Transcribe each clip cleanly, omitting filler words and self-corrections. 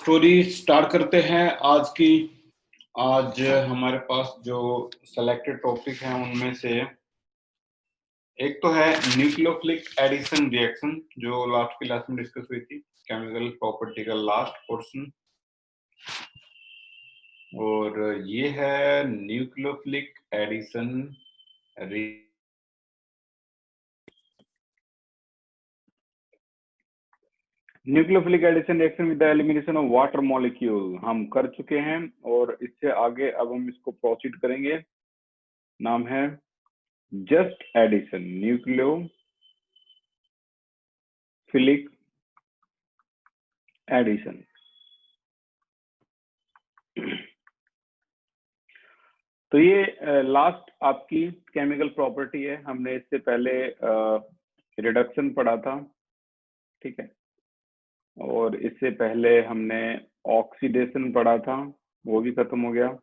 Story start करते हैं आज की। आज हमारे पास जो सेलेक्टेड टॉपिक हैं उनमें से एक तो है न्यूक्लियोफिलिक एडिशन रिएक्शन, जो लास्ट क्लास में डिस्कस हुई थी, केमिकल प्रॉपर्टी का लास्ट पोर्शन। और ये है nucleophilic addition nucleophilic addition reaction with the elimination of water molecule हम कर चुके हैं, और इससे आगे अब हम इसको प्रोसीड करेंगे। नाम है जस्ट एडिशन, न्यूक्लियोफिलिक एडिशन। तो ये लास्ट आपकी केमिकल प्रॉपर्टी है। हमने इससे पहले रिडक्शन पढ़ा था, ठीक है, और इससे पहले हमने ऑक्सीडेशन पढ़ा था, वो भी खत्म हो गया।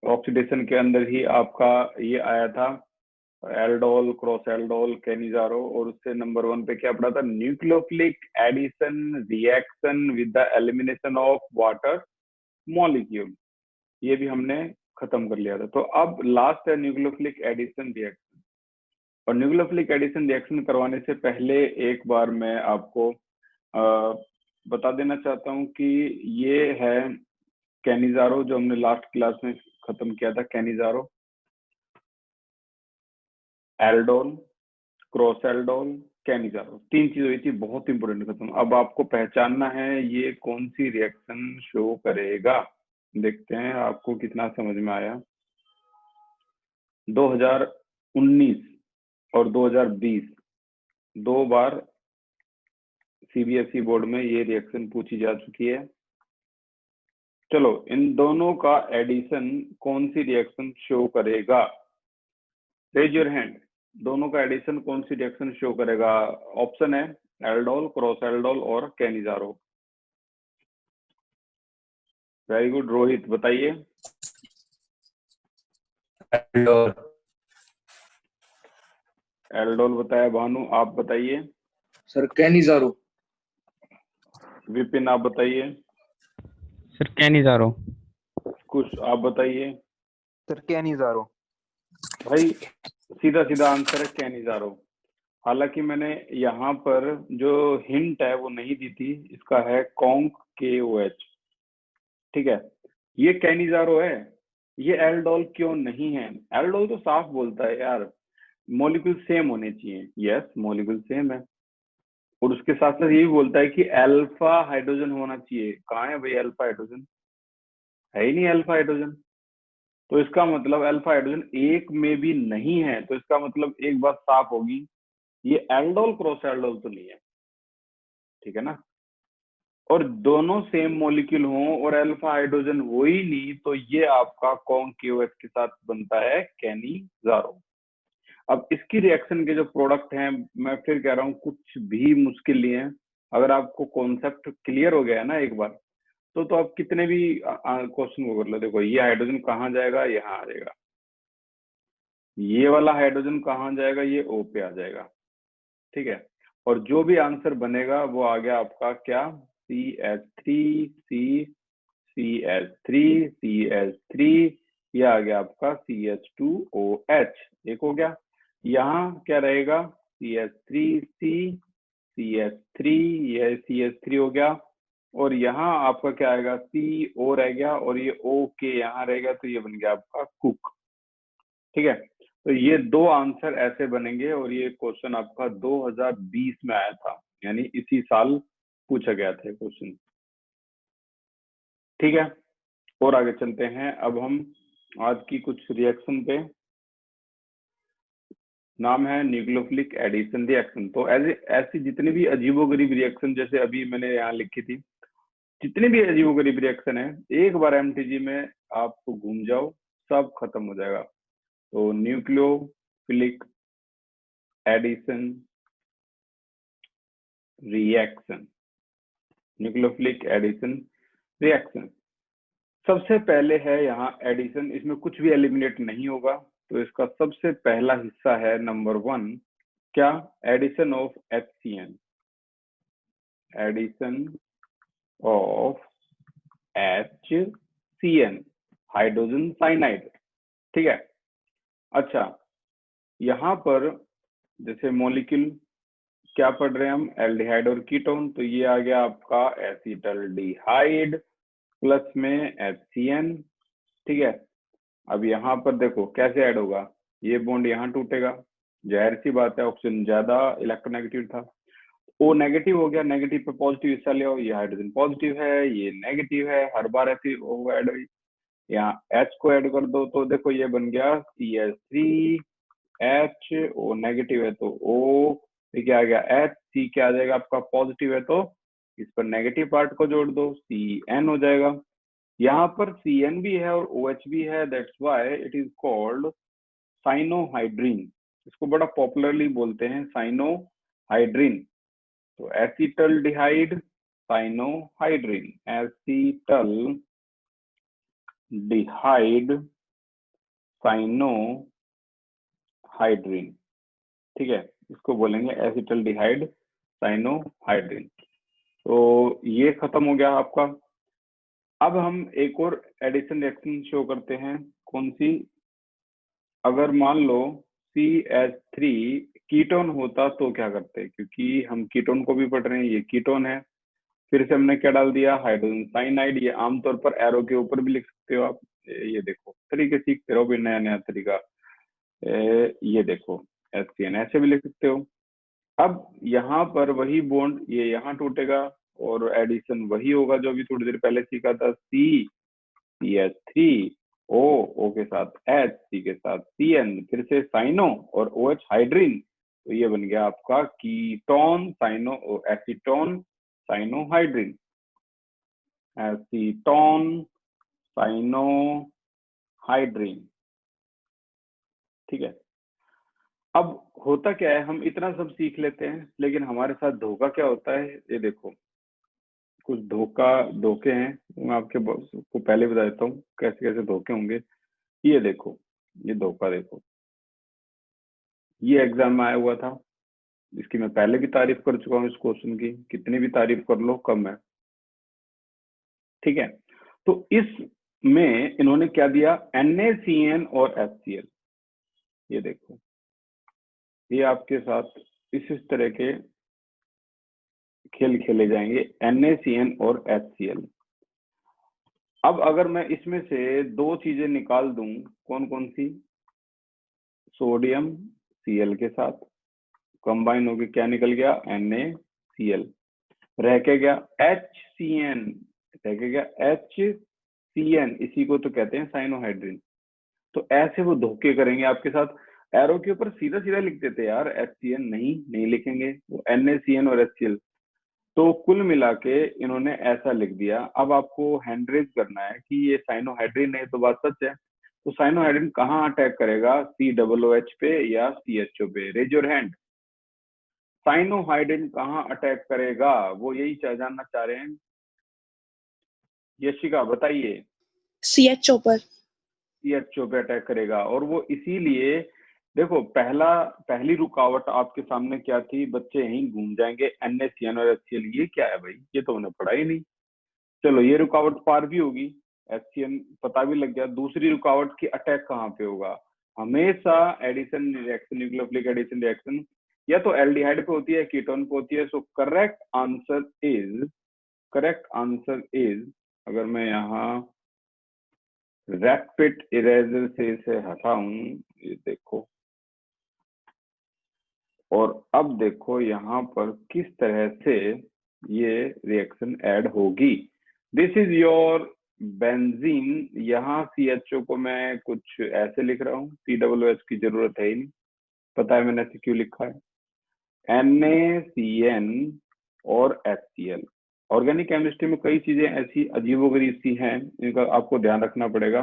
ऑक्सीडेशन के अंदर ही आपका ये आया था एल्डोल, क्रॉस एल्डोल, कैनिजारो, और उससे नंबर 1 पे क्या पढ़ा था? Nucleophilic addition reaction with the elimination of water molecule. ये भी हमने खत्म कर लिया था। तो अब लास्ट है न्यूक्लियोफिलिक एडिशन रिएक्शन। और न्यूक्लियोफिलिक एडिशन रिएक्शन करवाने से पहले एक बार मैं आपको बता देना चाहता हूं कि ये है कैनिजारो, जो हमने लास्ट क्लास में खत्म किया था। Cannizzaro, aldol, cross aldol, Cannizzaro, 3 चीज हुई थी, बहुत इंपोर्टेंट खत्म। अब आपको पहचानना है ये कौन सी रिएक्शन शो करेगा। देखते हैं आपको कितना समझ में आया। 2019 और 2020 2 बार सीबीएसई बोर्ड में ये रिएक्शन पूछी जा चुकी है। चलो, इन दोनों का एडिशन कौन सी रिएक्शन शो करेगा? Raise your hand. दोनों का एडिशन कौन सी रिएक्शन शो करेगा? ऑप्शन है एल्डोल, क्रॉस एल्डोल और कैनिजारो। वेरी गुड, रोहित बताइए। एल्डोल। एल्डोल बताया भानु, आप बताइए। Sir Cannizzaro. विपिन आप बताइए। Sir Cannizzaro. कुछ आप बताइए। Sir Cannizzaro. भाई सीधा सीधा आंसर है कैनिजारो। हालांकि मैंने यहाँ पर जो हिंट है वो नहीं दी थी, इसका है कॉन्क KOH, ठीक है। ये कैनिजारो है, ये एल्डोल क्यों नहीं है? एल्डोल तो साफ बोलता है यार मॉलिक्यूल सेम होने चाहिए। यस, मॉलिक्यूल सेम है, और उसके साथ साथ ये भी बोलता है कि अल्फा हाइड्रोजन होना चाहिए। कहाँ है भाई अल्फा हाइड्रोजन? है ही नहीं अल्फा हाइड्रोजन। तो इसका मतलब अल्फा हाइड्रोजन एक में भी नहीं है। तो इसका मतलब एक बात साफ होगी, ये एल्डोल क्रॉस एल्डोल तो नहीं है, ठीक है ना। और दोनों सेम मॉलिक्यूल हों और अल्फा हाइड्रोजन हो ही नहीं, तो ये आपका कॉन्क KOH के साथ बनता है कैनिजारो। अब इसकी रिएक्शन के जो प्रोडक्ट हैं, मैं फिर कह रहा हूँ कुछ भी मुश्किल नहीं है। अगर आपको कॉन्सेप्ट क्लियर हो गया है ना एक बार, तो आप कितने भी क्वेश्चन को कर लो। देखो, ये हाइड्रोजन कहाँ जाएगा? यहाँ आ जाएगा। ये वाला हाइड्रोजन कहाँ जाएगा? ये O पे आ जाएगा, ठीक है। और जो भी आंसर बनेगा वो आ गया आपका क्या? CH3, CH3, ये आ गया आपका CH2OH। एक हो गया। यहाँ क्या रहेगा? CH3C, CH3, यह CH3 हो गया। और यहाँ आपका क्या आएगा? CO रह गया, और ये OK यहाँ रहेगा, तो ये बन गया आपका कुक, ठीक है। तो ये 2 आंसर ऐसे बनेंगे, और ये क्वेश्चन आपका 2020 में आया था, यानी इसी साल पूछा गया था क्वेश्चन, ठीक है। और आगे चलते हैं अब हम आज की कुछ रिएक्शन पे। नाम है न्यूक्लियोफिलिक एडिशन रिएक्शन। तो ऐसी जितनी भी अजीबोगरीब रिएक्शन, जैसे अभी मैंने यहाँ लिखी थी, जितनी भी अजीबोगरीब रिएक्शन है, एक बार MTG में आप घूम जाओ, सब खत्म हो जाएगा। तो nucleophilic addition reaction, nucleophilic addition reaction. सबसे पहले है यहाँ एडिशन, इसमें कुछ भी एलिमिनेट नहीं होगा। तो इसका सबसे पहला हिस्सा है नंबर 1, क्या? Addition of HCN, addition of HCN, hydrogen cyanide. ठीक है। अच्छा, यहाँ पर जैसे मॉलिक्यूल क्या पढ़ रहे हैं हम, एल्डिहाइड और कीटोन, तो ये आ गया आपका एसिटल्डिहाइड प्लस में HCN। ठीक है। अब यहाँ पर देखो कैसे ऐड होगा, ये बॉन्ड यहाँ टूटेगा, जाहिर सी बात है ऑक्सीजन ज्यादा इलेक्ट्रोनेगेटिव था, O नेगेटिव हो गया, नेगेटिव पे पॉजिटिव हिस्सा ले आओ, ये हाइड्रोजन पॉजिटिव है, ये नेगेटिव है, हर बार ऐसे O ऐड हुई, यहाँ H को ऐड कर दो, तो देखो ये बन गया CH3H, O नेगेटिव है तो O, ये क्या आ गया H, C क्या आ जाएगा आपका पॉजिटिव है तो इस पर नेगेटिव पार्ट को जोड़ दो, CN हो जाएगा। यहाँ पर CN भी है और OH भी है, that's why it is called cyanohydrin. इसको बड़ा पॉपुलरली बोलते हैं साइनोहाइड्रीन। तो एसिटल्डिहाइड साइनोहाइड्रीन, एसिटल्डिहाइड साइनोहाइड्रीन। ठीक है, इसको बोलेंगे एसिटल्डिहाइड साइनोहाइड्रीन। तो ये खत्म हो गया आपका। अब हम एक और एडिशन रिएक्शन शो करते हैं, कौन सी, अगर मान लो CH3 कीटोन होता तो क्या करते, क्योंकि हम कीटोन को भी पढ़ रहे हैं, ये कीटोन है, फिर से हमने क्या डाल दिया, हाइड्रोजन साइनाइड। ये आमतौर पर एरो के ऊपर भी लिख सकते हो आप, ये देखो तरीके सीखते रहो भी, नया नया तरीका। ये देखो HCN ऐसे भी लिख सकते हो। अब यहाँ पर वही बॉन्ड ये यहाँ टूटेगा और एडिशन वही होगा जो अभी थोड़ी देर पहले सीखा था, CH3 O के साथ H, C के साथ CN, फिर से साइनो और OH हाइड्रीन, तो ये बन गया आपका ketone cyano acetone cyanohydrin, acetone cyanohydrin. ठीक है। अब होता क्या है, हम इतना सब सीख लेते हैं लेकिन हमारे साथ धोखा क्या होता है, ये देखो कुछ धोखे हैं, मैं आपके को पहले बता देता हूँ कैसे कैसे धोखे होंगे। ये देखो, ये धोखा देखो, ये एग्जाम में आया हुआ था, इसकी मैं पहले भी तारीफ कर चुका हूँ, इस क्वेश्चन की कितनी भी तारीफ कर लो कम है। ठीक है, तो इसमें इन्होंने क्या दिया, NaCN और HCl। ये देखो, ये आपके साथ इस तरह के खेल खेले जाएंगे, NaCN और HCl। अब अगर मैं इसमें से दो चीजें निकाल दूं, कौन कौन सी, सोडियम Cl के साथ कंबाइन होके क्या निकल गया, NaCl, रह के गया HCN, रह के गया HCN, इसी को तो कहते हैं साइनोहाइड्रीन। तो ऐसे वो धोखे करेंगे आपके साथ, एरो के ऊपर सीधा सीधा लिख देते यार, HCN नहीं लिखेंगे, वो NaCN और HCl। तो कुल मिला के इन्होंने ऐसा लिख दिया। अब आपको हैंड रेज करना है कि ये साइनोहाइड्रीन है, तो बात सच है, तो साइनोहाइड्रीन कहाँ अटैक करेगा, COOH पे या CHO पे, रेज योर हैंड। साइनोहाइड्रीन कहाँ अटैक करेगा, वो यही जानना चाह रहे हैं, यशिका बताइए। CHO पर। CHO पे अटैक करेगा, और वो इसीलिए देखो पहली रुकावट आपके सामने क्या थी, बच्चे यहीं घूम जाएंगे, NaCN और HCl, ये क्या है भाई, ये तो उन्हें पढ़ा ही नहीं। चलो ये रुकावट पार भी होगी, HCN पता भी लग गया। दूसरी रुकावट की अटैक कहाँ पे होगा, हमेशा addition reaction, nucleophilic addition reaction या तो एल्डिहाइड पे होती है, कीटोन पे होती है। सो करेक्ट आंसर इज, अगर मैं यहाँ रैपिड इरेजर से इसे हटाऊं, ये देखो, और अब देखो यहाँ पर किस तरह से ये रिएक्शन ऐड होगी। दिस इज योर बेंजीन, यहाँ CHO को मैं कुछ ऐसे लिख रहा हूँ, COOH की जरूरत है ही नहीं, पता है मैंने ऐसे क्यों लिखा है, NaCN और HCl। ऑर्गेनिक केमिस्ट्री में कई चीजें ऐसी अजीबोगरीब सी हैं, इनका आपको ध्यान रखना पड़ेगा।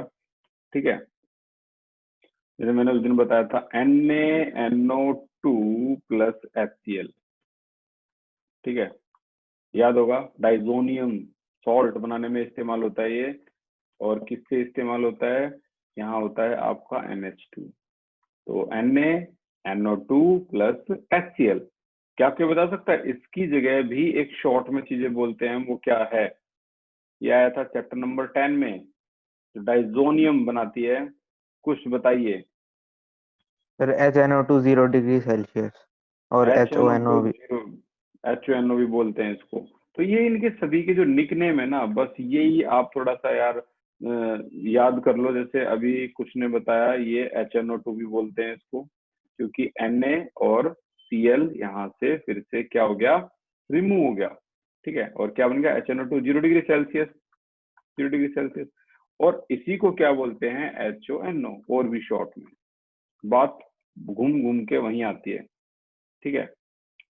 ठीक है, जैसे मैंने उस दिन बताया था NaNO2 प्लस HCl, ठीक है, याद होगा, डाइजोनियम सॉल्ट बनाने में इस्तेमाल होता है ये, और किससे इस्तेमाल होता है, यहाँ होता है आपका NH2। तो NaNO2 प्लस HCl, क्या आपको बता सकता है, इसकी जगह भी एक शॉर्ट में चीजें बोलते हैं, वो क्या है, ये आया था चैप्टर नंबर 10 में, जो डाइजोनियम बनाती है, कुछ बताइए। सर HNO2 0 डिग्री सेल्सियस और HONO भी। HONO भी बोलते हैं इसको। तो ये इनके सभी के जो निक नेम है ना, बस यही आप थोड़ा सा यार याद कर लो। जैसे अभी कुछ ने बताया, ये HNO2 भी बोलते हैं इसको, क्योंकि Na और Cl यहाँ से फिर से क्या हो गया, रिमूव हो गया। ठीक है, और क्या बन गया, HNO2 0 degree Celsius, 0 degree Celsius. और इसी को क्या बोलते हैं, HONO, और भी शॉर्ट में। बात घूम घूम के वहीं आती है। ठीक है,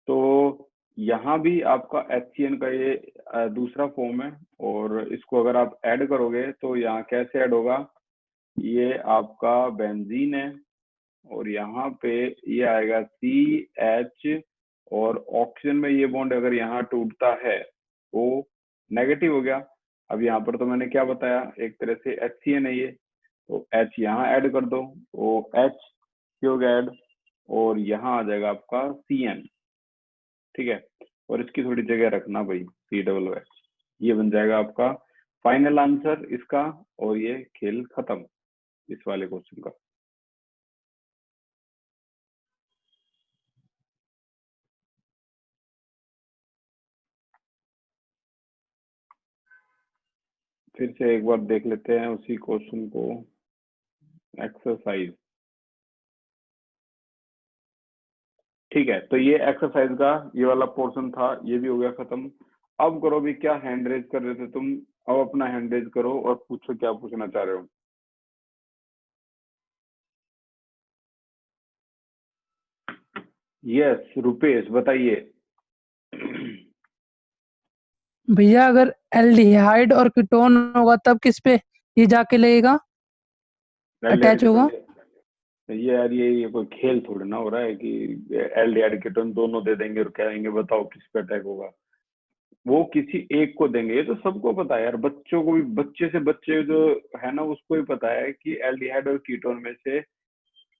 तो यहाँ भी आपका HCN का ये दूसरा फॉर्म है, और इसको अगर आप ऐड करोगे तो यहाँ कैसे ऐड होगा, ये आपका बेंजीन है, और यहाँ पे ये आएगा CH, और ऑक्सीजन में ये बॉन्ड अगर यहाँ टूटता है तो नेगेटिव हो गया। अब यहाँ पर तो मैंने क्या बताया, एक तरह से HCN है ये, तो H यहाँ ऐड कर दो, तो H हो गया ऐड, और यहाँ आ जाएगा आपका CN। ठीक है, और इसकी थोड़ी जगह रखना भाई, COOH। ये बन जाएगा आपका फाइनल आंसर इसका, और ये खेल खत्म इस वाले क्वेश्चन का। फिर से एक बार देख लेते हैं उसी क्वेश्चन को, एक्सरसाइज। ठीक है, तो ये एक्सरसाइज का ये वाला पोर्शन था, ये भी हो गया खत्म। अब करो भी, क्या हैंड रेज कर रहे थे तुम, अब अपना हैंड रेज करो और पूछो क्या पूछना चाह रहे हो। यस रुपेश, बताइए। भैया अगर एल्डिहाइड और कीटोन होगा तब किस पे ये जाके लगेगा, अटैच होगा? ये यार ये कोई खेल थोड़ी ना हो रहा है कि एल्डिहाइड कीटोन दोनों दे देंगे और कहेंगे बताओ किस पे अटैक होगा। वो किसी एक को देंगे, ये तो सबको पता है यार, बच्चों को भी, बच्चे से बच्चे जो है ना उसको भी पता है कि एल्डिहाइड और कीटोन में से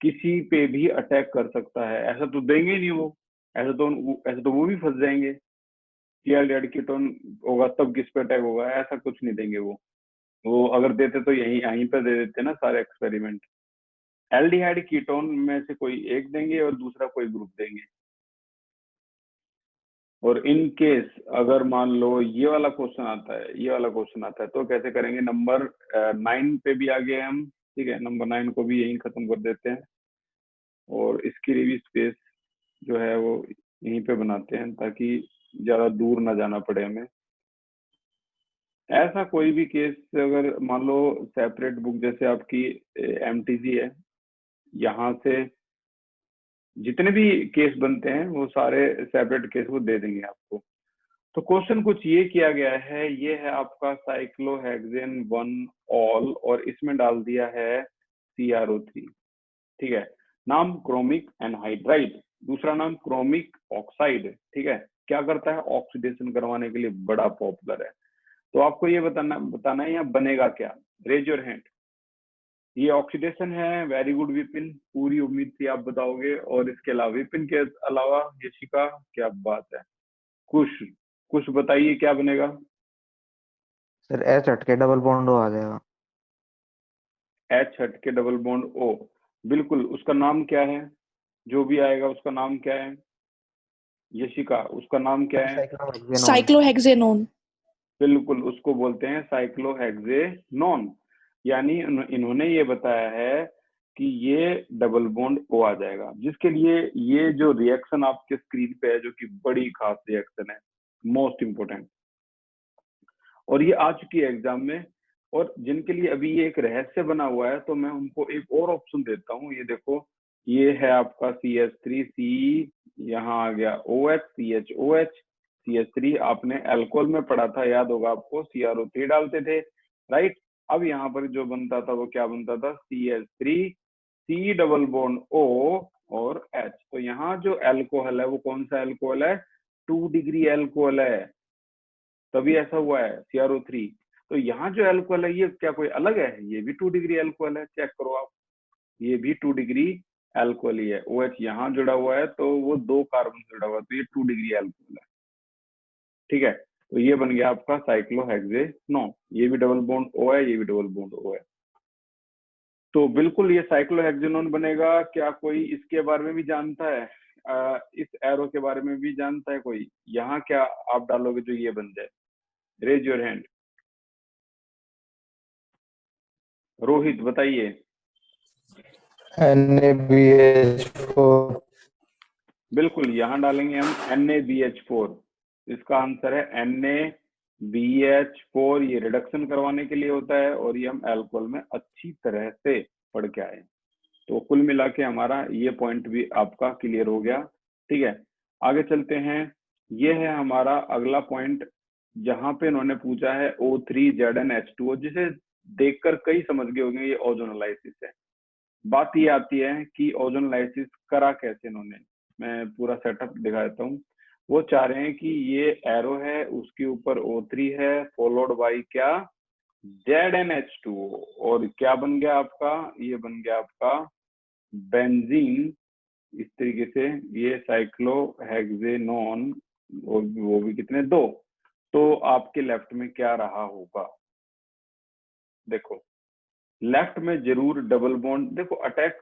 किसी पे भी अटैक कर सकता है। ऐसा तो देंगे ही नहीं वो, ऐसा तो वो भी फंस जाएंगे कि एल्डिहाइड कीटोन होगा तब किस पे अटैक होगा, ऐसा कुछ नहीं देंगे वो अगर देते तो यहीं यहीं पे दे देते ना सारे एक्सपेरिमेंट। एल्डिहाइड कीटोन में से कोई एक देंगे और दूसरा कोई ग्रुप देंगे। और इन केस अगर मान लो ये वाला क्वेश्चन आता है, ये वाला क्वेश्चन आता है, तो कैसे करेंगे, नंबर 9 पे भी आ गए हम। ठीक है, नंबर 9 को भी यहीं खत्म कर देते हैं, और इसके लिए भी स्पेस जो है वो यहीं पे बनाते हैं ताकि ज्यादा दूर ना जाना पड़े हमें। ऐसा कोई भी केस अगर मान लो सेपरेट बुक, जैसे आपकी MTG है, यहाँ से जितने भी केस बनते हैं वो सारे सेपरेट केस वो दे देंगे आपको। तो क्वेश्चन कुछ ये किया गया है, ये है आपका साइक्लोहेक्सेन 1 ऑल, और इसमें डाल दिया है CrO3। ठीक है, नाम क्रोमिक एनहाइड्राइड, दूसरा नाम क्रोमिक ऑक्साइड। ठीक है, क्या करता है, ऑक्सीडेशन करवाने के लिए बड़ा पॉपुलर है। तो आपको ये बताना है यहाँ बनेगा क्या, रेज योर हैंड। ये ऑक्सीडेशन है, वेरी गुड विपिन, पूरी उम्मीद थी आप बताओगे। और इसके अलावा, विपिन के अलावा यशिका, क्या बात है, कुछ कुछ बताइए क्या बनेगा। सर H हट के डबल बॉन्ड आ जाएगा। H हट के डबल बॉन्ड O, बिल्कुल। उसका नाम क्या है, जो भी आएगा उसका नाम क्या है, यशिका उसका नाम क्या है? साइक्लोहेक्सेनोन। बिल्कुल, उसको बोलते हैं साइक्लोहेक्सेनोन। यानी इन्होंने ये बताया है कि ये डबल बॉन्ड O आ जाएगा, जिसके लिए ये जो रिएक्शन आपके स्क्रीन पे है, जो कि बड़ी खास रिएक्शन है, मोस्ट इंपोर्टेंट, और ये आ चुकी है एग्जाम में। और जिनके लिए अभी ये एक रहस्य बना हुआ है, तो मैं उनको एक और ऑप्शन देता हूँ। ये देखो, ये है आपका CH3C, यहाँ आ गया OH, CHOH, CH3 आपने अल्कोहल में पढ़ा था, याद होगा आपको, CrO3 डालते थे, राइट। अब यहाँ पर जो बनता था वो क्या बनता था, CH3, C double bond O और H। तो यहाँ जो अल्कोहल है वो कौन सा अल्कोहल है, 2 डिग्री अल्कोहल है, तभी ऐसा हुआ है CrO3। तो यहाँ जो अल्कोहल है ये क्या कोई अलग है, ये भी 2 डिग्री अल्कोहल है, चेक करो आप, ये भी 2 डिग्री अल्कोहल ही है। OH यहाँ जुड़ा हुआ है तो वो 2 कार्बन जुड़ा हुआ है, तो ये 2 डिग्री अल्कोहल है। ठीक है, तो ये बन गया आपका साइक्लोहेक्सेनोन। ये भी डबल बॉन्ड O है, ये भी डबल बॉन्ड O है। तो बिल्कुल ये साइक्लोहेक्सेनोन बनेगा। क्या कोई इसके बारे में भी जानता है? इस एरो के बारे में भी जानता है कोई? यहाँ क्या आप डालोगे जो ये बन जाए? Raise your hand. रोहित बताइए। NaBH4। बिल्कुल, यहाँ डालेंगे हम NaBH4। इसका आंसर है NaBH4। ये रिडक्शन करवाने के लिए होता है और ये हम अल्कोहल में अच्छी तरह से पढ़ के आए। तो कुल मिला के हमारा ये पॉइंट भी आपका क्लियर हो गया। ठीक है, आगे चलते हैं। ये है हमारा अगला पॉइंट, जहां पे इन्होंने पूछा है O3ZnH2O, जिसे देखकर कई समझ गए होंगे ये ओजोनोलाइसिस है। बात ये आती है कि ओजोनोलाइसिस करा कैसे इन्होंने। मैं पूरा सेटअप दिखा देता हूँ। वो चाह रहे हैं कि ये एरो है, उसके ऊपर O3 है, फॉलोड बाई क्या? ZnH2O। और क्या बन गया आपका? ये बन गया आपका बेंजीन। इस तरीके से ये साइक्लोहेक्सेनोन, वो भी कितने? 2। तो आपके लेफ्ट में क्या रहा होगा? देखो, लेफ्ट में जरूर डबल बॉन्ड। देखो, अटैक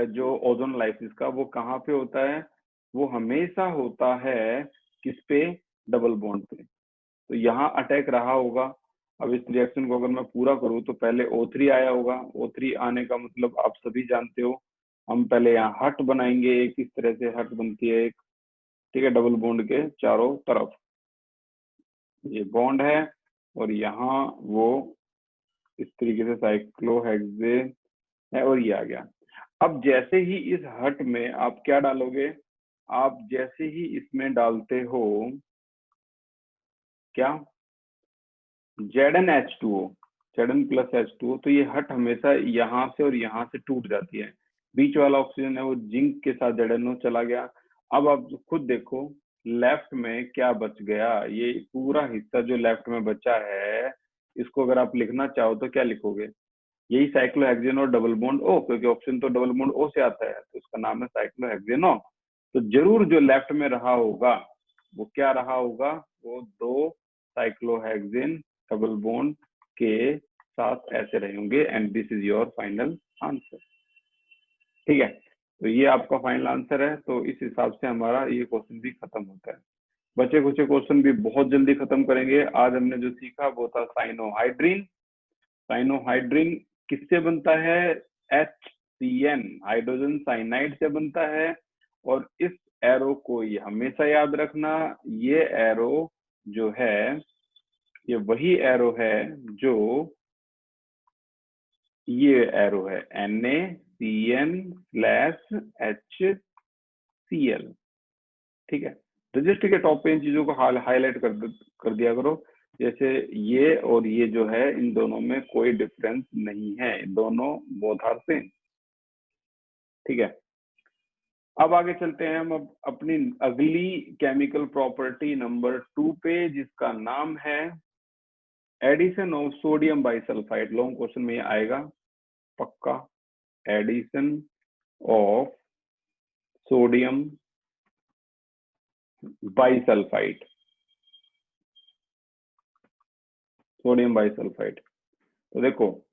जो ओजोनोलाइसिस का वो कहाँ पे होता है? वो हमेशा होता है किस पे? डबल बॉन्ड पे। तो यहाँ अटैक रहा होगा। अब इस रिएक्शन को अगर मैं पूरा करूँ तो पहले O3 आया होगा। O3 आने का मतलब आप सभी जानते हो। हम पहले यहाँ हट बनाएंगे, एक इस तरह से हट बनती है एक, ठीक है, डबल बॉन्ड के चारों तरफ ये बॉन्ड है, और यहाँ वो इस तरीके से साइक्लोहेक्सेन है और ये आ गया। अब जैसे ही इस हट में आप क्या डालोगे? आप जैसे ही इसमें डालते हो क्या? ZnH2O, Zn+H2O, तो ये हट हमेशा यहाँ से और यहाँ से टूट जाती है। बीच वाला ऑक्सीजन है वो जिंक के साथ ZnO चला गया। अब आप खुद देखो लेफ्ट में क्या बच गया। ये पूरा हिस्सा जो लेफ्ट में बचा है, इसको अगर आप लिखना चाहो तो क्या लिखोगे? यही साइक्लोहेक्सेन और डबल बॉन्ड O, क्योंकि ऑप्शन तो डबल बॉन्ड O से आता है, तो इसका नाम है साइक्लोहेक्सेनोन। तो जरूर जो लेफ्ट में रहा होगा वो क्या रहा होगा? वो 2 साइक्लोहेक्सेन डबल बॉन्ड के साथ ऐसे रहे होंगे। And this is your final answer. ठीक है, तो ये आपका फाइनल आंसर है। तो इस हिसाब से हमारा ये क्वेश्चन भी खत्म होता है। बचे कुछ क्वेश्चन भी बहुत जल्दी खत्म करेंगे। आज हमने जो सीखा वो था साइनोहाइड्रिन। साइनोहाइड्रिन किससे बनता है? HCN, हाइड्रोजन साइनाइड से बनता है। और इस एरो को ये हमेशा याद रखना, ये एरो जो है ये वही एरो है जो ये एरो है NaCN/HCl। ठीक है, रजिस्टर के टॉप पे इन चीजों को हाईलाइट कर दिया करो। जैसे ये और ये जो है, इन दोनों में कोई डिफरेंस नहीं है, दोनों बोथ आर सेम। ठीक है, अब आगे चलते हैं हम अपनी अगली केमिकल प्रॉपर्टी नंबर 2 पे, जिसका नाम है addition of sodium bisulphite. Long question में ये आएगा पक्का। Addition of sodium bisulphite, sodium bisulphite. तो देखो,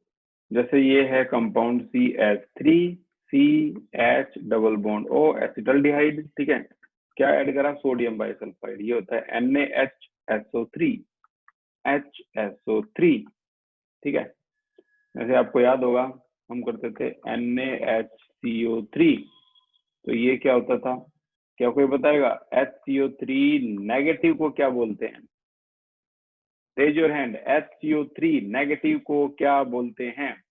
जैसे ये है compound CH3CH double bond O, acetaldehyde. ठीक है, क्या ऐड करा? Sodium bisulphite. ये होता है NaHSO3, HSO3। ठीक है, जैसे आपको याद होगा हम करते थे NaHCO3, तो ये क्या होता था? क्या कोई बताएगा? HCO3 नेगेटिव को क्या बोलते हैं? Raise your hand. HCO3 negative को क्या बोलते हैं?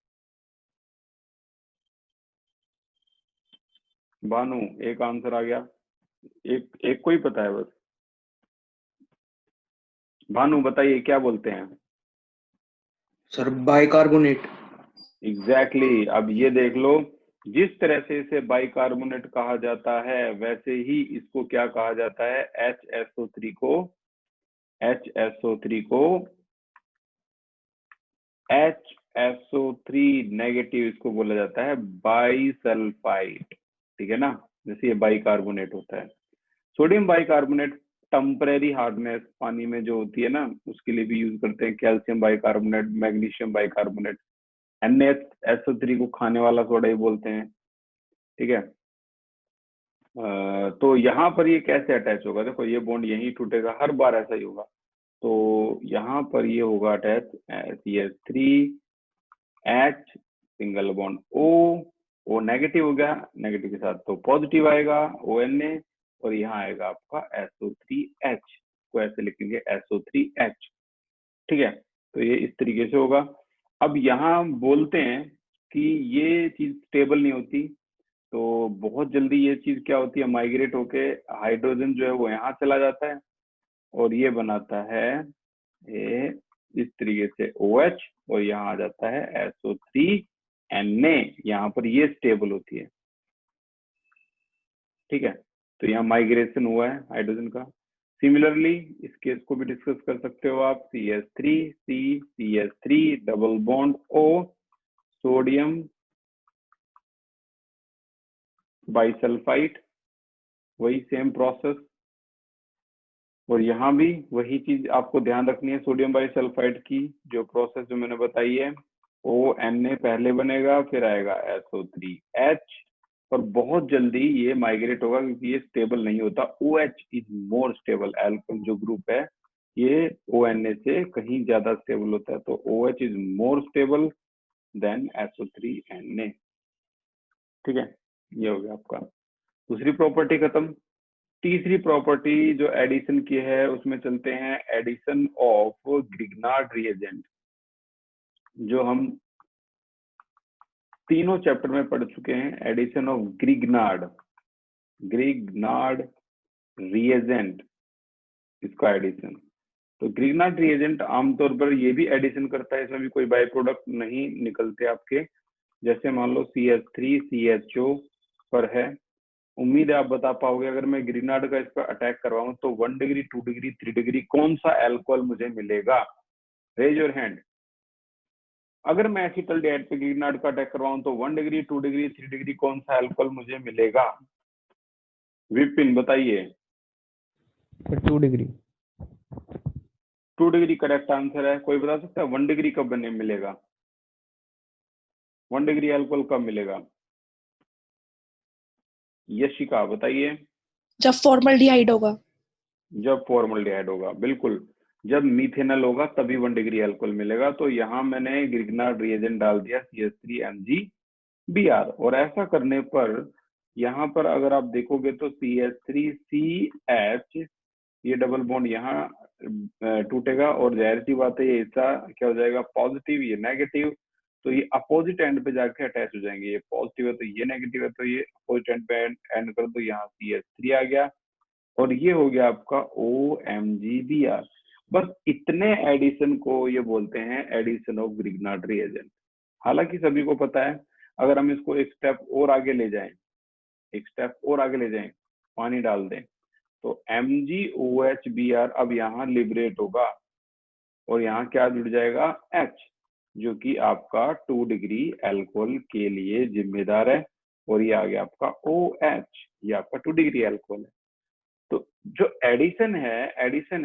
भानु, एक आंसर आ गया। एक को ही पता है बस। भानु बताइए क्या बोलते हैं? Sir bicarbonate. एग्जैक्टली। अब ये देख लो, जिस तरह से इसे बाइकार्बोनेट कहा जाता है वैसे ही इसको क्या कहा जाता है? HSO3 को HSO3 नेगेटिव इसको बोला जाता है बाइसल्फाइड। ठीक है ना, जैसे ये बाइकार्बोनेट होता है। सोडियम बाइकार्बोनेट टेम्परेरी हार्डनेस पानी में जो होती है ना, उसके लिए भी यूज करते हैं। Calcium bicarbonate, magnesium bicarbonate, NaSO3 को खाने वाला सोडा ही बोलते हैं, ठीक है। तो यहाँ पर ये कैसे अटैच होगा, देखो ये बॉन्ड यहीं टूटेगा, हर बार ऐसा ही होगा। तो यहाँ पर ये होगा attach CH3H single bond O negative हो गया, नेगेटिव के साथ तो पॉजिटिव आएगा ONA, और यहाँ आएगा आपका SO3H, को ऐसे लिखेंगे SO3H, ठीक है। तो ये इस तरीके से होगा। अब यहाँ बोलते हैं कि ये चीज स्टेबल नहीं होती, तो बहुत जल्दी ये चीज क्या होती है, माइग्रेट होके हाइड्रोजन जो है वो यहाँ चला जाता है, और ये बनाता है ये इस तरीके से OH, और यहाँ आ जाता है SO3Na, यहाँ पर ये स्टेबल होती है, ठीक है। तो यहाँ माइग्रेशन हुआ है हाइड्रोजन का। सिमिलरली इस केस को भी डिस्कस कर सकते हो आप, CH3C, double bond O, sodium bisulphide, वही सेम प्रोसेस, और यहाँ भी वही चीज आपको ध्यान रखनी है सोडियम बाइसल्फाइड की, जो प्रोसेस जो मैंने बताई है, ONA पहले बनेगा, फिर आएगा SO3H, और बहुत जल्दी ये माइग्रेट होगा क्योंकि ये स्टेबल नहीं होता। OH is more stable, alcohol जो ग्रुप है ये ONA से कहीं ज्यादा स्टेबल होता है, तो OH is more stable then SO3Na, ठीक है। ये हो गया आपका दूसरी प्रॉपर्टी खत्म। तीसरी प्रॉपर्टी जो एडिशन की है उसमें चलते हैं, एडिशन ऑफ ग्रिग्नार्ड रिएजेंट, जो हम तीनों चैप्टर में पढ़ चुके हैं। एडिशन ऑफ ग्रिग्नार्ड रिएजेंट, इसका एडिशन। तो ग्रिग्नार्ड रिएजेंट आमतौर पर ये भी एडिशन करता है, इसमें भी कोई बाय प्रोडक्ट नहीं निकलते आपके। जैसे मान लो CH3 CHO पर है, उम्मीद है आप बता पाओगे, अगर मैं ग्रिग्नार्ड का इस पर अटैक करवाऊं तो 1 डिग्री 2 डिग्री 3 डिग्री कौन सा अल्कोहल मुझे मिलेगा? Raise your hand. अगर मैं एसिटल्डिहाइड पे ग्रिग्नार्ड का अटैक करवाऊं तो 1 डिग्री 2 डिग्री 3 डिग्री कौन सा अल्कोहल मुझे मिलेगा? विपिन बताइए। 2 डिग्री। 2 डिग्री करेक्ट आंसर है। कोई बता सकता है 1 डिग्री कब बने मिलेगा? 1 डिग्री अल्कोहल कब मिलेगा? यशिका बताइए। जब फॉर्मल्डिहाइड होगा। जब फॉर्मल्डिहाइड होगा, बिल्कुल। जब मीथेनॉल होगा तभी 1 डिग्री अल्कोहल मिलेगा। तो यहाँ मैंने ग्रिग्नार्ड रिएजेंट डाल दिया CH3MgBr, और ऐसा करने पर यहाँ पर अगर आप देखोगे तो CH3CH, ये डबल बॉन्ड यहाँ टूटेगा, और जाहिर सी बात है ये हिस्सा क्या हो जाएगा, पॉजिटिव, ये नेगेटिव, तो ये अपोजिट एंड पे जाके अटैच हो जाएंगे। ये पॉजिटिव है तो ये नेगेटिव है, तो ये अपोजिट एंड पे एंड कर दो, यहाँ CH3 आ गया, और ये हो गया आपका OMgBr। बस इतने एडिशन को ये बोलते हैं एडिशन ऑफ ग्रिग्नार्ड रिएजेंट। हालांकि सभी को पता है, अगर हम इसको एक स्टेप और आगे ले जाएं, पानी डाल दें, तो MgOHBr अब यहाँ लिबरेट होगा, और यहाँ क्या जुड़ जाएगा, H, जो कि आपका 2 डिग्री अल्कोहल के लिए जिम्मेदार है, और ये आ गया आपका OH, ये आपका 2 डिग्री अल्कोहल है। तो जो एडिशन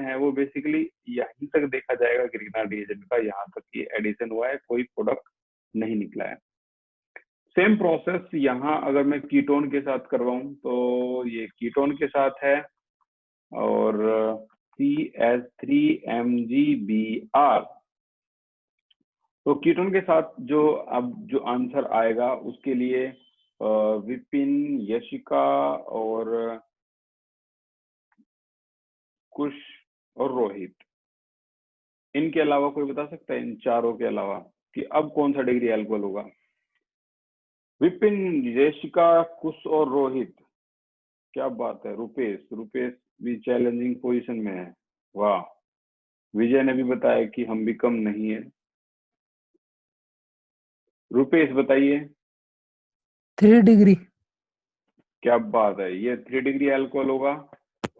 है वो बेसिकली यहीं तक देखा जाएगा ग्रिग्नार्ड रिएजेंट का, यहाँ तक ये एडिशन हुआ है, कोई प्रोडक्ट नहीं निकला है। सेम प्रोसेस यहाँ अगर मैं कीटोन के साथ करवाऊं तो ये कीटोन के साथ है, और CH3MgBr। तो कीटोन के साथ जो अब जो आंसर आएगा उसके लिए विपिन, यशिका और कुश और रोहित, इनके अलावा कोई बता सकता है, इन चारों के अलावा, कि अब कौन सा डिग्री अल्कोहल होगा? विपिन, यशिका, कुश और रोहित, क्या बात है। रुपेश भी चैलेंजिंग पोजीशन में है, वाह। विजय ने भी बताया कि हम भी कम नहीं है। रुपेश बताइए। 3 डिग्री। क्या बात है, ये 3 डिग्री अल्कोहल होगा,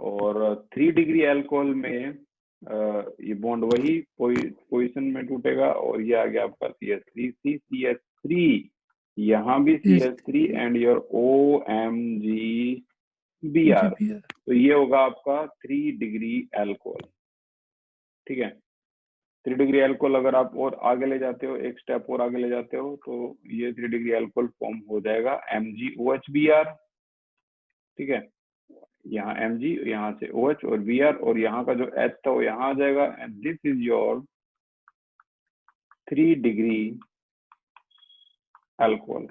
और 3 डिग्री अल्कोहल में ये बॉन्ड वही पोजीशन में टूटेगा, और ये आ गया आपका CH3 यहाँ भी CH3 and your OMgBr Br, BR। तो ये होगा आपका 3 डिग्री अल्कोहल। ठीक है, 3 डिग्री अल्कोहल अगर आप और आगे ले जाते हो, एक स्टेप और आगे ले जाते हो, तो ये 3 डिग्री अल्कोहल फॉर्म हो जाएगा MgOH-Br। ठीक है, यहाँ Mg, यहाँ से OH और Br, और यहाँ का जो H था वो यहाँ आ जाएगा, and this is your 3 degree alcohol.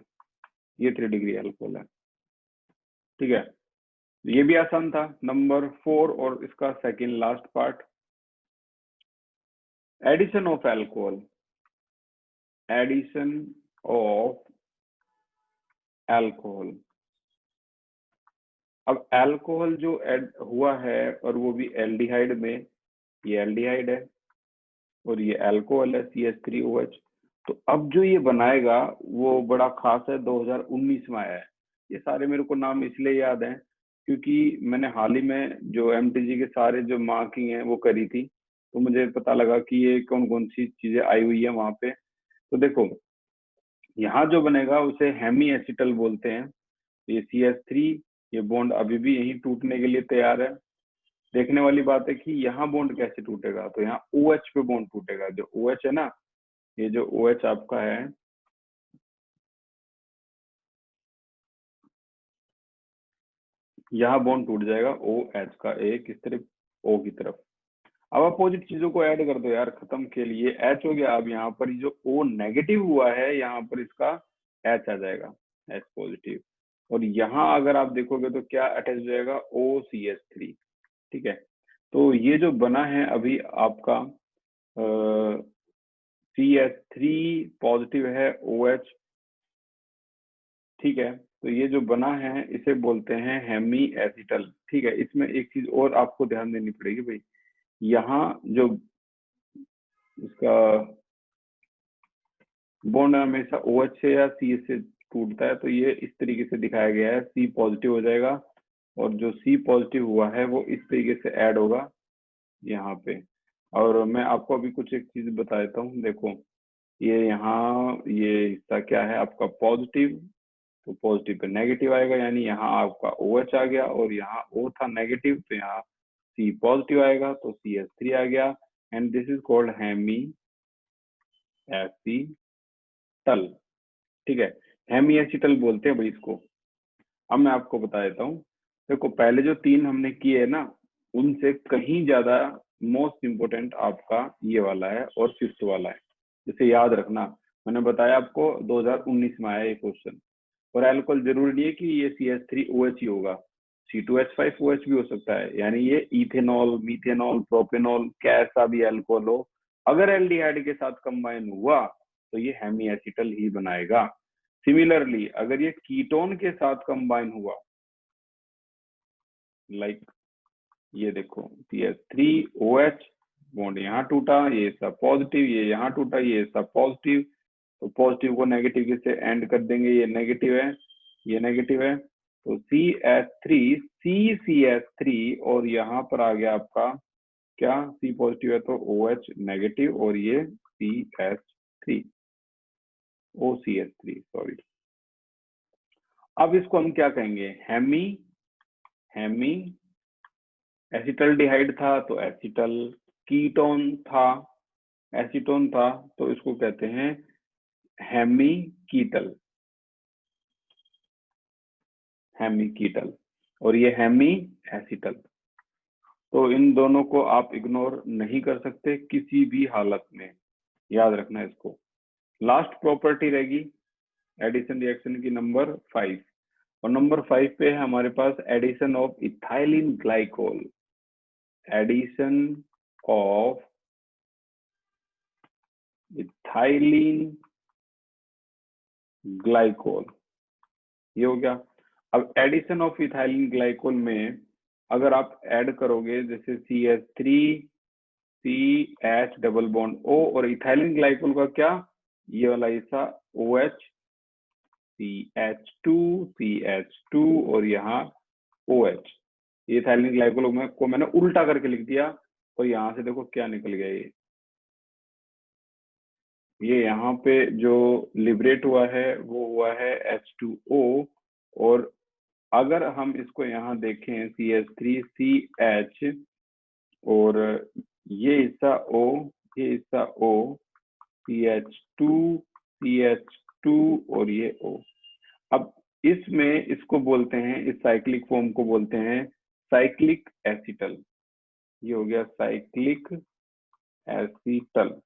ये 3 डिग्री अल्कोहल है। ठीक है, ये भी आसान था। नंबर 4 और इसका second last part, addition of alcohol. Addition of alcohol. अब अल्कोहल जो ऐड हुआ है और वो भी एल्डिहाइड में, ये एल्डिहाइड है और ये अल्कोहल है CH3OH। तो अब जो ये बनाएगा वो बड़ा खास है, 2019 में आया है। ये सारे मेरे को नाम इसलिए याद हैं क्योंकि मैंने हाल ही में जो MTG के सारे जो मार्किंग है वो करी थी, तो मुझे पता लगा कि ये कौन कौन सी चीजें आई हुई है वहां पे। तो देखो, यहाँ जो बनेगा उसे हेमी एसिटल बोलते हैं। ये CH3, ये बॉन्ड अभी भी यहीं टूटने के लिए तैयार है। देखने वाली बात है कि यहाँ बॉन्ड कैसे टूटेगा, तो यहाँ OH पे बॉन्ड टूटेगा। जो OH है ना, ये जो OH आपका है, यहाँ बॉन्ड टूट जाएगा OH का एक इस तरफ, O की तरफ। अब अपोजिट चीजों को ऐड कर दो यार, खत्म के लिए H हो गया। अब यहाँ पर जो O नेगेटिव हुआ है, यहाँ पर इसका H आ जाएगा, H पॉजिटिव। और यहाँ अगर आप देखोगे तो क्या अटैच हो जाएगा, OCH3। ठीक है, तो ये जो बना है अभी आपका CH3 पॉजिटिव है, OH। ठीक है, तो ये जो बना है इसे बोलते हैं हेमी एसिटल। ठीक है, इसमें एक चीज और आपको ध्यान देनी पड़ेगी भाई, यहाँ जो इसका बॉन्ड हमेशा OH से या C से टूटता है, तो ये इस तरीके से दिखाया गया है, C पॉजिटिव हो जाएगा और जो C पॉजिटिव हुआ है वो इस तरीके से ऐड होगा यहाँ पे। और मैं आपको अभी कुछ एक चीज बता देता हूँ। देखो, ये यहाँ ये हिस्सा क्या है आपका पॉजिटिव, तो पॉजिटिव पे नेगेटिव आएगा, यानी यहाँ आपका OH आ गया और यहाँ O था नेगेटिव, तो यहाँ C पॉजिटिव आएगा, तो CH3 आ गया। And this is called hemiacetal. ठीक है, हेमी एसिटल बोलते हैं भाई इसको। अब मैं आपको बता देता हूँ। देखो, पहले जो 3 हमने किए है ना, उनसे कहीं ज्यादा मोस्ट इम्पोर्टेंट आपका ये वाला है और 5th वाला है। जिसे याद रखना, मैंने बताया आपको 2019 में आया ये क्वेश्चन। और अल्कोहल जरूरी नहीं है कि ये CH3OH ही होगा, C2H5OH भी हो सकता है। यानी ये इथेनॉल, मीथेनॉल, प्रोपेनॉल, कैसा भी अल्कोहल हो, अगर एल्डिहाइड के साथ कंबाइन हुआ तो ये हेमी एसिटल ही बनाएगा। सिमिलरली अगर ये कीटोन के साथ कंबाइन हुआ, लाइक ये देखो CH3OH, बॉन्ड यहाँ टूटा, ये सब पॉजिटिव, ये यहाँ टूटा, ये सब पॉजिटिव, तो पॉजिटिव को नेगेटिव के से एंड कर देंगे, ये नेगेटिव है, ये नेगेटिव है, तो CH3 CCH3, और यहाँ पर आ गया आपका क्या, C पॉजिटिव है तो OH नेगेटिव, और ये CH3 OCH3 सॉरी। अब इसको हम क्या कहेंगे, हेमी एसिटल्डिहाइड था तो एसिटल, कीटोन था, एसीटोन था, तो इसको कहते हैं हेमी कीटल, और ये हेमी एसिटल। तो इन दोनों को आप इग्नोर नहीं कर सकते किसी भी हालत में, याद रखना इसको। लास्ट प्रॉपर्टी रहेगी एडिशन रिएक्शन की नंबर 5, और नंबर 5 पे है हमारे पास addition of ethylene glycol. Addition of ethylene glycol, ये हो गया। अब एडिशन ऑफ इथाइलिन ग्लाइकोल में अगर आप ऐड करोगे जैसे CH3 CH double bond O, और इथाइलिन ग्लाइकोल का क्या, ये वाला हिस्सा OH CH2 और यहाँ OH। ये इथाइलिन ग्लाइकोल को मैंने उल्टा करके लिख दिया, तो यहाँ से देखो क्या निकल गया, ये यहाँ पे जो लिबरेट हुआ है वो हुआ है H2O, और अगर हम इसको यहाँ देखें CH3CH और ये हिस्सा O, ये हिस्सा O, CH2 और ये O। अब इसमें इसको बोलते हैं, इस साइक्लिक फॉर्म को बोलते हैं साइक्लिक एसिटल। ये हो गया साइक्लिक एसिटल।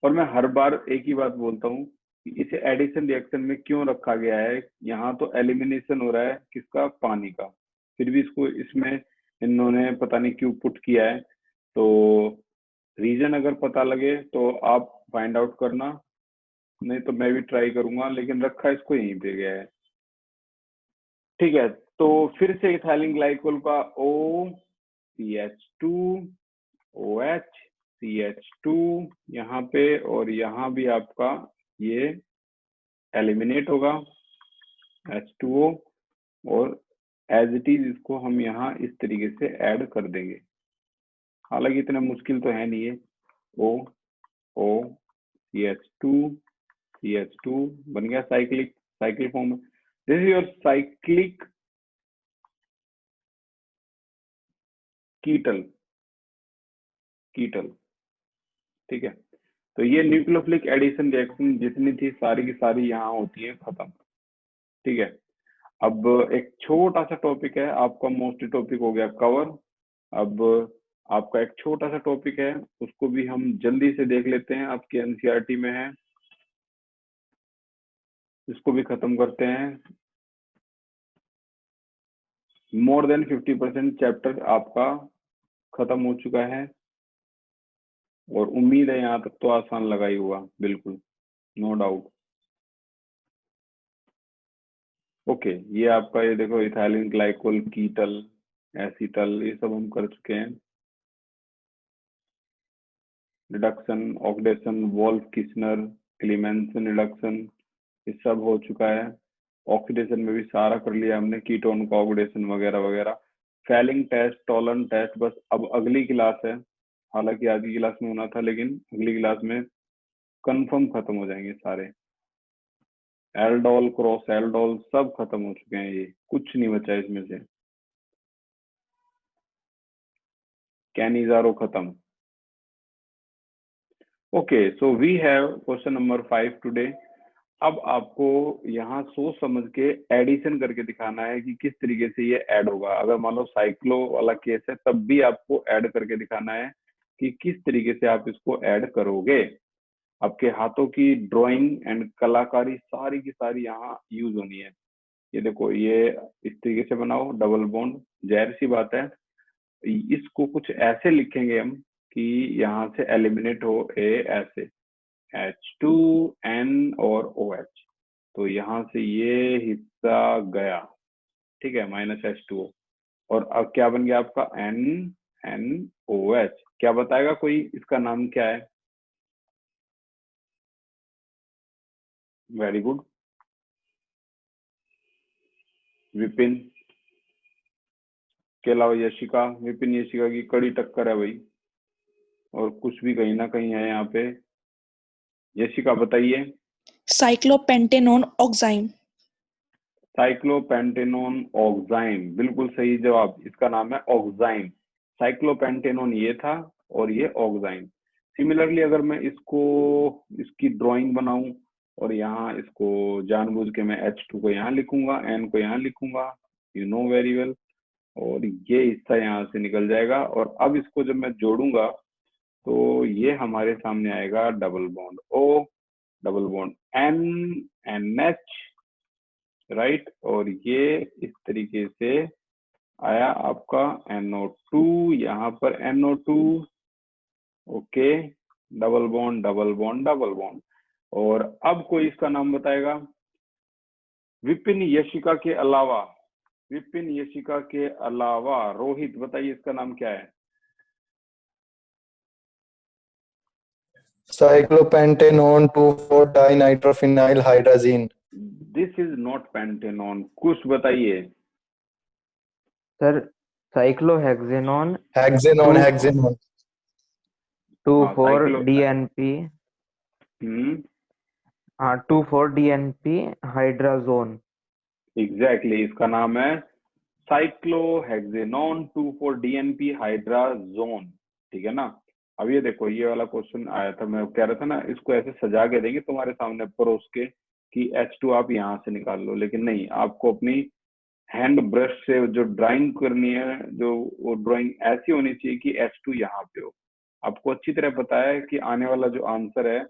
और मैं हर बार एक ही बात बोलता हूँ कि इसे एडिशन रिएक्शन में क्यों रखा गया है। यहाँ तो एलिमिनेशन हो रहा है किसका, पानी का, फिर भी इसको इसमें इन्होंने पता नहीं क्यों पुट किया है। तो रीजन अगर पता लगे तो आप फाइंड आउट करना, नहीं तो मैं भी ट्राई करूंगा, लेकिन रखा इसको यहीं पे गया है। ठीक है, तो फिर से इथाइलिन ग्लाइकोल का OCH2 OH CH2 यहाँ पे, और यहाँ भी आपका ये एलिमिनेट होगा H2O, और एज इट इज इसको हम यहाँ इस तरीके से ऐड कर देंगे। हालांकि इतना मुश्किल तो है नहीं है। O CH2 बन गया cyclic form. This is your cyclic ketal. ठीक है, तो ये न्यूक्लियोफिलिक एडिशन रिएक्शन जितनी थी सारी की सारी यहाँ होती है खत्म। ठीक है, अब एक छोटा सा टॉपिक है, आपका मोस्टली टॉपिक हो गया कवर। अब आपका एक छोटा सा टॉपिक है, उसको भी हम जल्दी से देख लेते हैं, आपके एनसीईआरटी में है, इसको भी खत्म करते हैं। मोर देन 50% चैप्टर आपका खत्म हो चुका है, और उम्मीद है यहाँ तक तो आसान लगा ही हुआ, बिल्कुल नो डाउट। ओके, ये आपका ये देखो इथाइलिन ग्लाइकोल कीटल एसिटल ये सब हम कर चुके हैं। रिडक्शन, ऑक्सीडेशन, वोल्फ किस्नर, क्लीमेंसन रिडक्शन, ये सब हो चुका है। ऑक्सीडेशन में भी सारा कर लिया हमने, कीटोन का ऑक्सीडेशन वगैरह वगैरह। फैलिंग टेस्ट, टॉलन टेस्ट बस अब अगली क्लास है, हालांकि आज की क्लास में होना था, लेकिन अगली क्लास में कंफर्म खत्म हो जाएंगे सारे। एल्डोल, क्रॉस एल्डोल सब खत्म हो चुके हैं, ये कुछ नहीं बचा इसमें से। कैनिजारो खत्म। Okay, so we have question number 5 today. अब आपको यहाँ सोच समझ के एडिशन करके दिखाना है कि किस तरीके से ये ऐड होगा। अगर मान लो साइक्लो वाला केस है, तब भी आपको ऐड करके दिखाना है कि किस तरीके से आप इसको ऐड करोगे। आपके हाथों की ड्राइंग एंड कलाकारी सारी की सारी यहाँ यूज होनी है। ये देखो, ये इस तरीके से बनाओ डबल बॉन्ड, जाहिर सी बात है इसको कुछ ऐसे लिखेंगे हम कि यहाँ से एलिमिनेट हो ए ऐसे H2N और OH, तो यहाँ से ये हिस्सा गया, ठीक है, -H2O, और अब क्या बन गया आपका NNOH। क्या बताएगा कोई इसका नाम क्या है? वेरी गुड, विपिन के अलावा यशिका। विपिन यशिका की कड़ी टक्कर है भाई, और कुछ भी कहीं ना कहीं है यहाँ पे। यशिका बताइए। साइक्लोपेंटेनोन ऑक्साइम। साइक्लोपेंटेनोन ऑक्साइम, बिल्कुल सही जवाब, इसका नाम है ऑक्साइम। साइक्लोपेंटेनोन ये था और ये ऑक्साइम। सिमिलरली अगर मैं इसकी ड्राइंग बनाऊं और यहाँ इसको जानबूझ के मैं H2 को यहाँ लिखूंगा, N को यहाँ लिखूंगा, यू नो वेरी वेल, और ये हिस्सा यहाँ से निकल जाएगा। और अब इसको जब मैं जोड़ूंगा तो ये हमारे सामने आएगा double bond O, double bond N, NH, right, और ये इस तरीके से आया आपका NO2, यहाँ पर NO2, okay, double bond double bond double bond. और अब कोई इसका नाम बताएगा? विपिन यशिका के अलावा, विपिन यशिका के अलावा रोहित बताइए इसका नाम क्या है? साइक्लोपेंटेनोन 2,4-dinitrophenyl hydrazine। This is not pentanone. कुछ बताइए सर साइक्लोहेक्सेनॉन हेक्सेनॉन 2,4-DNP, हम्म, हाँ 2,4-DNP हाइड्राजोन। एग्जैक्टली, इसका नाम है साइक्लोहेक्सेनोन 2,4-DNP हाइड्राजोन, ठीक है ना। अब ये देखो, ये वाला क्वेश्चन आया था, मैं कह रहा था ना इसको ऐसे सजा के देंगे तुम्हारे सामने परोस के कि H2 आप यहाँ से निकाल लो, लेकिन नहीं, आपको अपनी हैंड ब्रश से जो ड्राइंग करनी है, जो वो ड्राइंग ऐसी होनी चाहिए कि H2 यहाँ पे हो। आपको अच्छी तरह पता है कि आने वाला जो आंसर है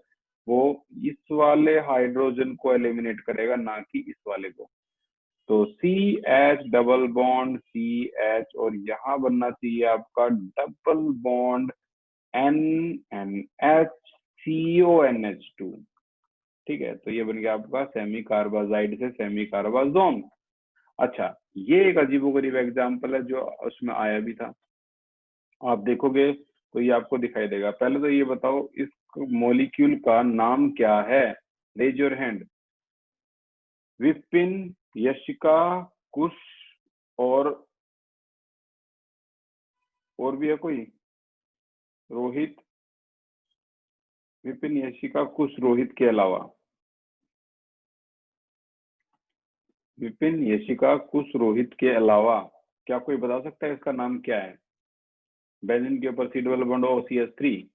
वो इस वाले हाइड्रोजन को एलिमिनेट करेगा, ना कि इस वाले को। तो CH डबल बॉन्ड CH, और यहाँ बनना चाहिए आपका डबल बॉन्ड NNH CONH2, ठीक है। तो ये बन गया आपका सेमी कार्बाजाइड से सेमी कार्बाजोन। अच्छा, ये एक अजीबोगरीब एग्जाम्पल है जो उसमें आया भी था, आप देखोगे तो ये आपको दिखाई देगा। पहले तो ये बताओ इस मॉलिक्यूल का नाम क्या है, raise your hand. Vipin, Yashika, Kush और भी है कोई? रोहित, विपिन, यशिका, कुश, रोहित के अलावा? विपिन, यशिका, कुश, रोहित के अलावा क्या कोई बता सकता है इसका नाम क्या है? बेंजीन के ऊपर C डबल बॉन्ड OCH3।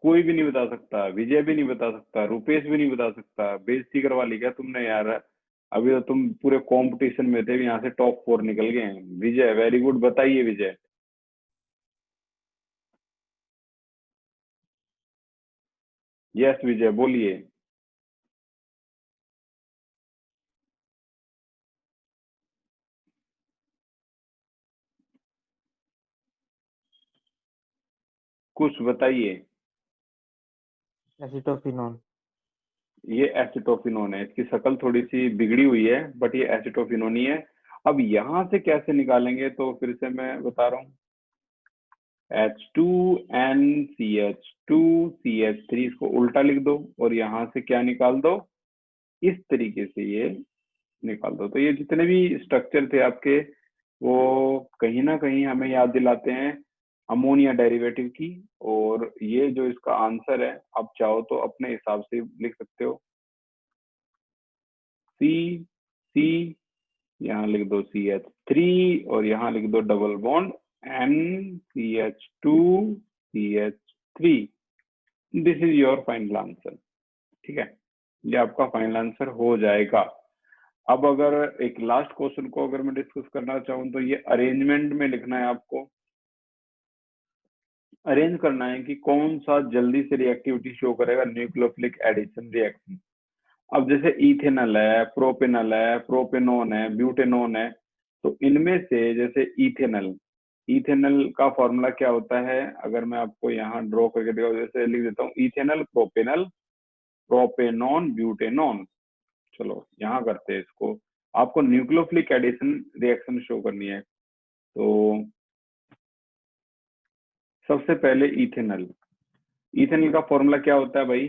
कोई भी नहीं बता सकता, विजय भी नहीं बता सकता, रुपेश भी नहीं बता सकता। बेइज्जती करवा ली क्या तुमने यार? अभी तो तुम पूरे कंपटीशन में थे, यहाँ से टॉप 4 निकल गए हैं। विजय, वेरी गुड, बताइए विजय। यस विजय, बोलिए। कुछ बताइए। एसिटोफिनोन। ये एसिटोफिनोन है, इसकी शक्ल थोड़ी सी बिगड़ी हुई है, बट ये एसिटोफिनोन ही है। अब यहाँ से कैसे निकालेंगे, तो फिर से मैं बता रहा हूँ। H2NCH2CH3, इसको उल्टा लिख दो और यहाँ से क्या निकाल दो, इस तरीके से ये निकाल दो। तो ये जितने भी स्ट्रक्चर थे आपके, वो कहीं ना कहीं हमें याद दिलाते हैं अमोनिया डेरिवेटिव की। और ये जो इसका आंसर है, आप चाहो तो अपने हिसाब से लिख सकते हो। C यहाँ लिख दो CH3 और यहाँ लिख दो double bond NCH2CH3। This is your final answer, ठीक है। ये आपका फाइनल आंसर हो जाएगा। अब अगर एक लास्ट क्वेश्चन को अगर मैं डिस्कस करना चाहूँ, तो ये अरेंजमेंट में लिखना है आपको। अरेंज करना है कि कौन सा जल्दी से रिएक्टिविटी शो करेगा न्यूक्लियोफिलिक एडिशन रिएक्शन। अब जैसे इथेनॉल है, प्रोपेनॉल है, प्रोपेनोन है, ब्यूटेनोन है, तो इनमें से जैसे इथेनॉल का फॉर्मूला क्या होता है, अगर मैं आपको यहाँ ड्रॉ करके दिखाऊं, जैसे लिख देता हूँ इथेनॉल, प्रोपेनॉल, प्रोपेनोन, ब्यूटेनोन। चलो यहाँ करते हैं इसको। आपको न्यूक्लियोफिलिक एडिशन रिएक्शन शो करनी है। तो सबसे पहले इथेनॉल का फॉर्मूला क्या होता है भाई?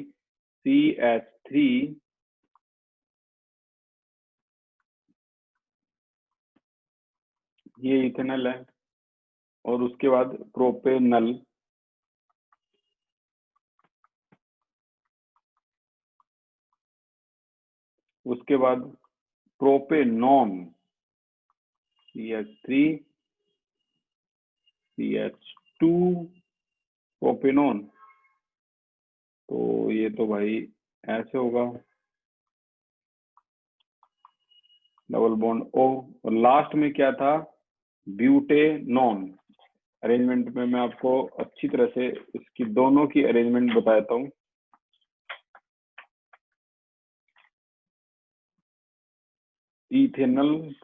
CH3 ये इथेनॉल है, और उसके बाद प्रोपेनॉल, उसके बाद प्रोपेनॉन CH3 CH2 प्रोपेनॉन। तो ये तो भाई ऐसे होगा, डबल बॉन्ड O, और लास्ट में क्या था? ब्यूटेनॉन। अरेंजमेंट में मैं आपको अच्छी तरह से इसकी दोनों की अरेंजमेंट बताता हूँ। Ethanol,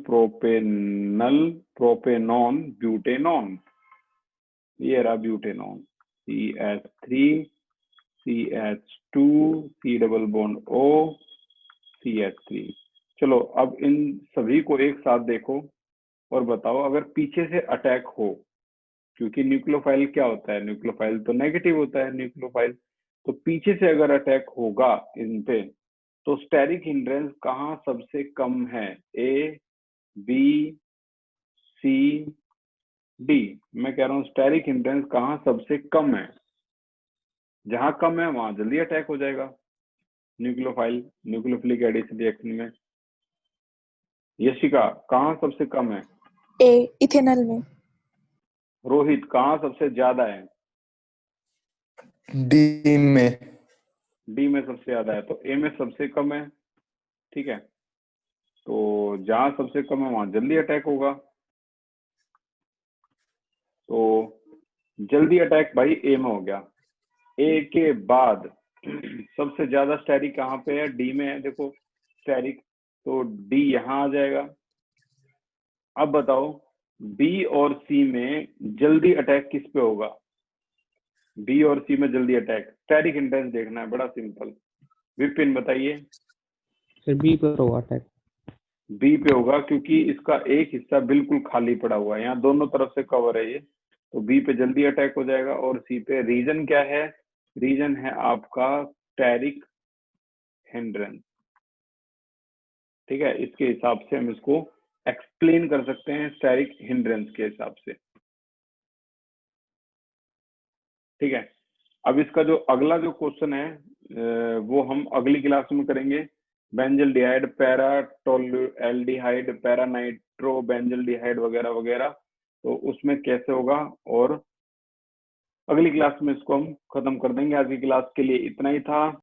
propanol, propanone, butanone. ये रहा butanone, CH3 CH2 C double bond O CH3। चलो अब इन सभी को एक साथ देखो और बताओ, अगर पीछे से अटैक हो, क्योंकि न्यूक्लियोफाइल क्या होता है, न्यूक्लियोफाइल तो नेगेटिव होता है न्यूक्लियोफाइल, तो पीछे से अगर अटैक होगा इन पे, तो स्टेरिक हिंड्रेंस कहाँ सबसे कम है? A, B, C, D। मैं कह रहा हूँ स्टेरिक हिंड्रेंस कहाँ सबसे कम है? जहां कम है वहां जल्दी अटैक हो जाएगा न्यूक्लियोफिलिक एडिशन रिएक्शन में। यशिका, कहाँ सबसे कम है? ए इथेनॉल में। रोहित, कहाँ सबसे ज्यादा है? डी में। डी में सबसे ज्यादा है, तो ए में सबसे कम है। ठीक है, तो जहां सबसे कम है वहां जल्दी अटैक होगा। तो जल्दी अटैक भाई ए में हो गया। ए के बाद सबसे ज्यादा स्टेरिक कहाँ पे है? डी में है। देखो स्टेरिक, तो डी यहाँ आ जाएगा। अब बताओ बी और सी में जल्दी अटैक किस पे होगा? बी और सी में जल्दी अटैक, स्टेरिक इंडेक्स देखना है, बड़ा सिंपल। विपिन बताइए। फिर बी पर होगा अटैक। बी पे होगा, क्योंकि इसका एक हिस्सा बिल्कुल खाली पड़ा हुआ है, यहाँ दोनों तरफ से कवर है ये, तो बी पे जल्दी अटैक हो जाएगा। और सी पे रीजन क्या है? रीजन है आपका स्टेरिक हिंड्रेंस। ठीक है, इसके हिसाब से हम इसको एक्सप्लेन कर सकते हैं, स्टेरिक हिंड्रेंस के हिसाब से। ठीक है, अब इसका जो अगला जो क्वेश्चन है वो हम अगली क्लास में करेंगे। बेंजल्डिहाइड, पैराटोल्यूएल्डिहाइड, पैरानाइट्रो बेंजल्डिहाइड वगैरह वगैरह, तो उसमें कैसे होगा, और अगली क्लास में इसको हम खत्म कर देंगे। आज की क्लास के लिए इतना ही था।